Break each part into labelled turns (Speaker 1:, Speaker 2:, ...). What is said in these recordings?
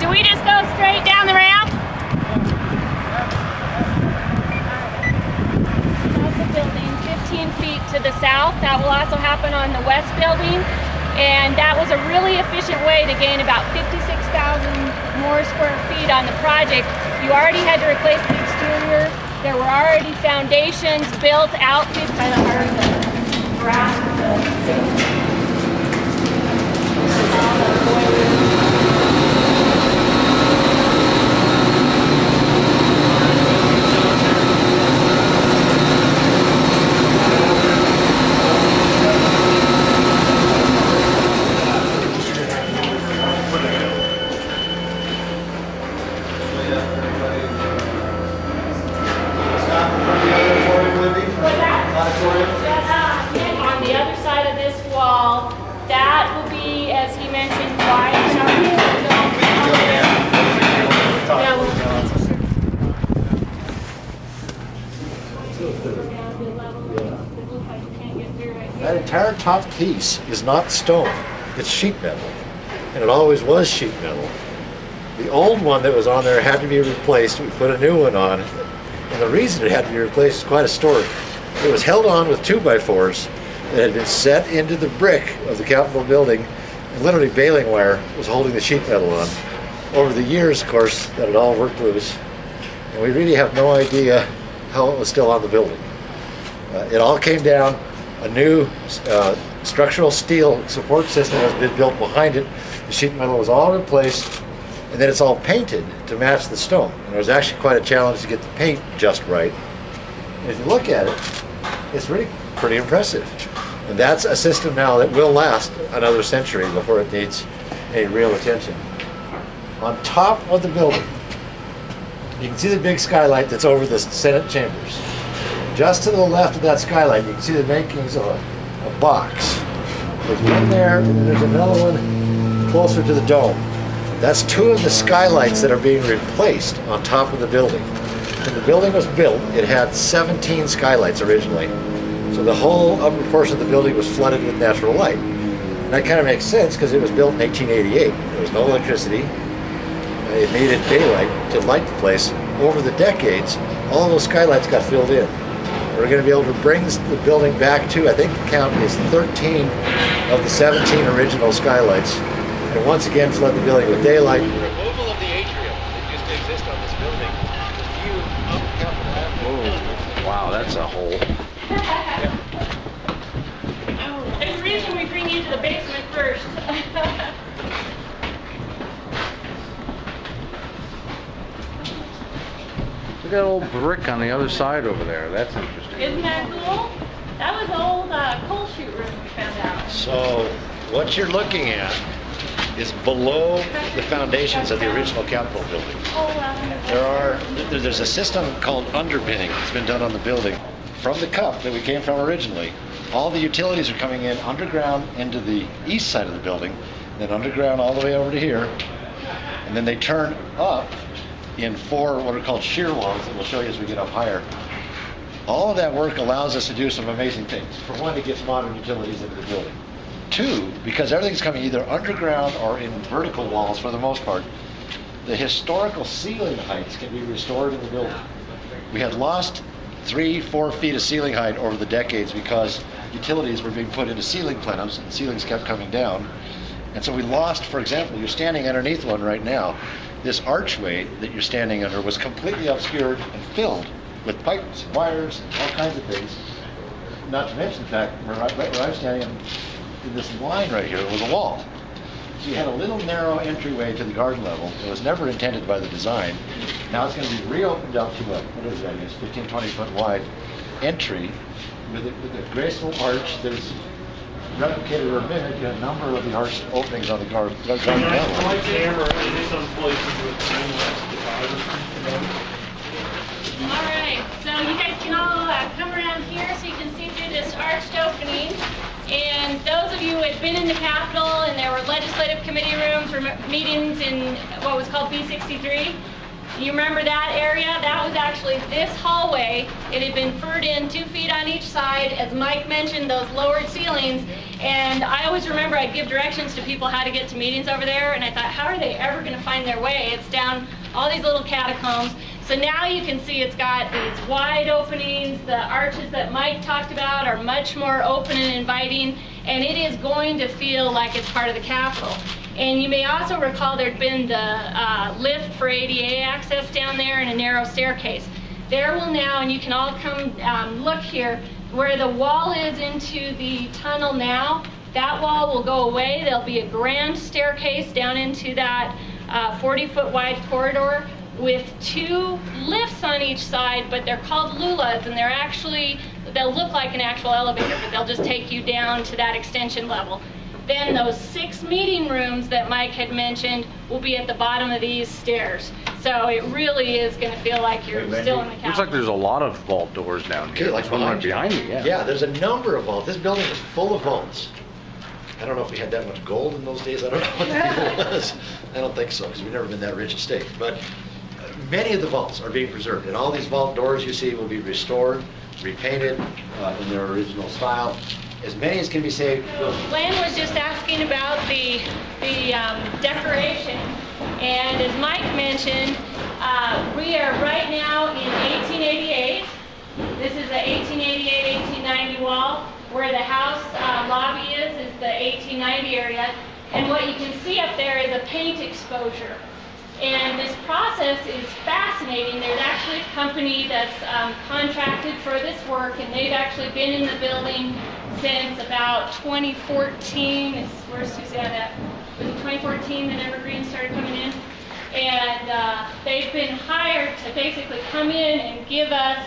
Speaker 1: Can we just go straight down the ramp? That's the building 15 feet to the south. That will also happen on the west building. And that was a really efficient way to gain about 56,000 more square feet on the project. You already had to replace the exterior. There were already foundations built out. It's kind of hard to grasp the on the other side of this wall, that will be, as he mentioned, wide.
Speaker 2: That entire top piece is not stone, it's sheet metal. And it always was sheet metal. The old one that was on there had to be replaced. We put a new one on. And the reason it had to be replaced is quite a story. It was held on with 2x4s that had been set into the brick of the Capitol building, and literally baling wire was holding the sheet metal on. Over the years, of course, that had all worked loose, and we really have no idea how it was still on the building. It all came down. A new structural steel support system has been built behind it. The sheet metal was all replaced, and then it's all painted to match the stone. And it was actually quite a challenge to get the paint just right. And if you look at it, it's really pretty impressive. And that's a system now that will last another century before it needs any real attention. On top of the building, you can see the big skylight that's over the Senate chambers. Just to the left of that skylight, you can see the makings of a box. There's one there, and then there's another one closer to the dome. That's two of the skylights that are being replaced on top of the building. When the building was built, it had 17 skylights originally. So the whole upper portion of the building was flooded with natural light. And that kind of makes sense because it was built in 1888. There was no electricity. It needed daylight to light the place. Over the decades, all those skylights got filled in. We're going to be able to bring the building back to, I think the count is 13 of the 17 original skylights. And once again flood the building with daylight.
Speaker 3: The removal of the atrium that used to exist on this building, the view up Capitol Avenue.
Speaker 4: Wow, that's a hole.
Speaker 1: There's a reason we bring you to the basement first.
Speaker 4: Look at that old brick on the other side over there. That's interesting.
Speaker 1: Isn't that cool? That was the old coal chute room we found out.
Speaker 2: So what you're looking at is below the foundations of the original Capitol building. There's a system called underpinning that's been done on the building. From the cup that we came from originally, all the utilities are coming in underground into the east side of the building, then underground all the way over to here, and then they turn up in 4 what are called shear walls that we'll show you as we get up higher. All of that work allows us to do some amazing things. For one, it gets modern utilities into the building. 2, because everything's coming either underground or in vertical walls for the most part, the historical ceiling heights can be restored in the building. We had lost 3-4 feet of ceiling height over the decades because utilities were being put into ceiling plenums and ceilings kept coming down. And so we lost, for example, you're standing underneath one right now. This archway that you're standing under was completely obscured and filled with pipes, wires, all kinds of things. Not to mention the fact, where I'm standing in this line right here, it was a wall. So you had a little narrow entryway to the garden level. It was never intended by the design. Now it's going to be reopened up to a, what is that, it's 15, 20 foot wide entry with a graceful arch that is replicated or mimicked in a number of the arch openings on the garden level.
Speaker 1: Alright, so you guys can all come around here so you can see through this arched opening. And those of you who had been in the Capitol and there were legislative committee rooms for meetings in what was called B63, you remember that area? That was actually this hallway. It had been furred in 2 feet on each side. As Mike mentioned, those lowered ceilings. And I always remember I'd give directions to people how to get to meetings over there, and I thought, how are they ever going to find their way? It's down all these little catacombs. So now you can see it's got these wide openings. The arches that Mike talked about are much more open and inviting, and it is going to feel like it's part of the Capitol. And you may also recall there'd been the lift for ADA access down there and a narrow staircase. There will now, and you can all come look here, where the wall is into the tunnel now, that wall will go away. There'll be a grand staircase down into that 40-foot wide corridor with 2 lifts on each side, but they're called lulas, and they're actually, they'll look like an actual elevator, but they'll just take you down to that extension level. Then those 6 meeting rooms that Mike had mentioned will be at the bottom of these stairs. So it really is going to feel like you're still in the Capitol.
Speaker 4: Looks like there's a lot of vault doors down here.
Speaker 2: Okay, like
Speaker 4: one right behind you, yeah.
Speaker 2: Yeah, there's a number of vaults. This building is full of vaults. I don't know if we had that much gold in those days. I don't know what the deal was. I don't think so, because we've never been that rich a state. But many of the vaults are being preserved, and all these vault doors you see will be restored, repainted in their original style. As many as can be saved.
Speaker 1: Glenn was just asking about the decoration, and as Mike mentioned, we are right now in 1888. This is the 1888-1890 wall. Where the house lobby is the 1890 area, and what you can see up there is a paint exposure. And this process is fascinating. There's actually a company that's contracted for this work, and they've actually been in the building since about 2014. Where's Suzanne at? Was it 2014 that Evergreen started coming in? And they've been hired to basically come in and give us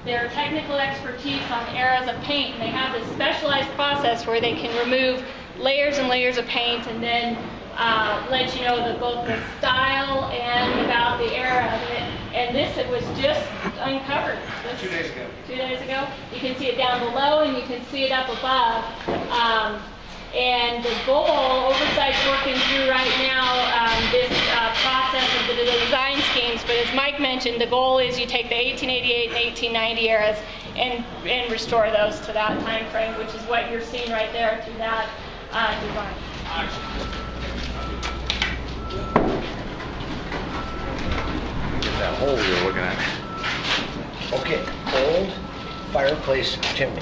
Speaker 1: their technical expertise on eras of paint. And they have this specialized process where they can remove layers and layers of paint and then let you know both the style and about the era of it. And this, it was just uncovered.
Speaker 3: 2 days ago.
Speaker 1: 2 days ago. You can see it down below and you can see it up above. And the goal, Oversight's working through right now this process of the design schemes, but as Mike mentioned, the goal is you take the 1888 and 1890 eras and restore those to that time frame, which is what you're seeing right there through that design.
Speaker 4: Get that hole you're looking at.
Speaker 2: Okay, old fireplace chimney.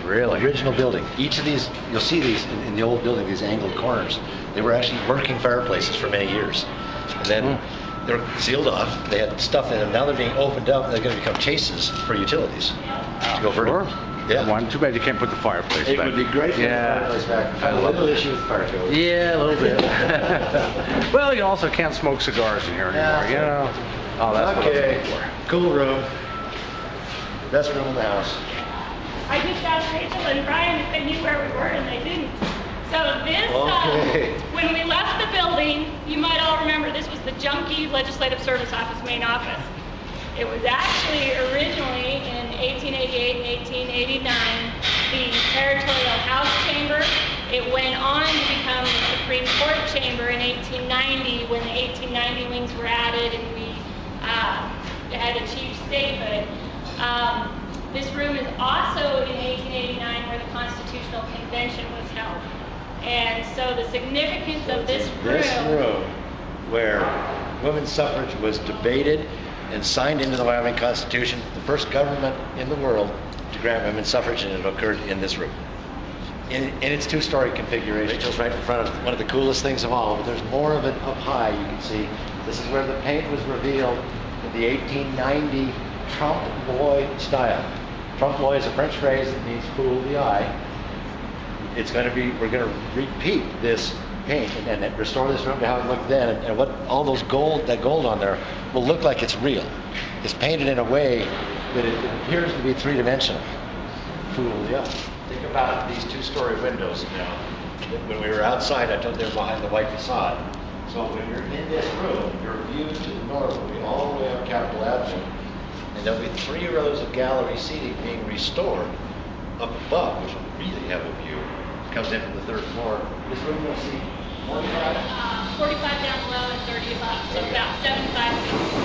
Speaker 4: Really?
Speaker 2: Original building. Each of these, you'll see these in the old building, these angled corners. They were actually working fireplaces for many years. And then they're sealed off. They had stuff in them. Now they're being opened up. They're going to become chases for utilities to go vertical. Yeah.
Speaker 4: Well, too bad you can't put the fireplace
Speaker 2: It
Speaker 4: back.
Speaker 2: would be great to put the fireplace back. I have a little issue with the fire code.
Speaker 4: Yeah, a little bit. Well, you also can't smoke cigars in here anymore, you know. Oh, that's what I was looking for.
Speaker 2: Cool room. Best room in the house.
Speaker 1: I just asked Rachel and Brian if they knew where we were, and they didn't. So this, when we left the building, you might all remember this was the junky Legislative Service Office main office. It was actually originally in 1888 and 1889 the Territorial House Chamber. It went on to become the Supreme Court Chamber in 1890 when the 1890 wings were added and we had achieved statehood. This room is also in 1889 where the Constitutional Convention was held. And so the significance of this room
Speaker 2: where women's suffrage was debated and signed into the Wyoming Constitution, the first government in the world to grant women's suffrage, and it occurred in this room. In its 2-story configuration. Rachel's right in front of one of the coolest things of all, but there's more of it up high, you can see. This is where the paint was revealed in the 1890 trompe l'oeil style. Trompe l'oeil is a French phrase that means fool the eye. It's going to be, we're going to repeat this paint and restore this room to how it looked then, and what all those gold, that gold on there will look like it's real. It's painted in a way that it appears to be 3-dimensional. Fool the eye. Think about these 2-story windows now. When we were outside, I told you they were behind the white facade. So when you're in this room, your view to the north will be all the way up Capitol Avenue. And there'll be 3 rows of gallery seating being restored up above, which will really have a view. It comes in from the 3rd floor. This room will see 45?
Speaker 1: 45 down below and 30 above, so about 75 feet.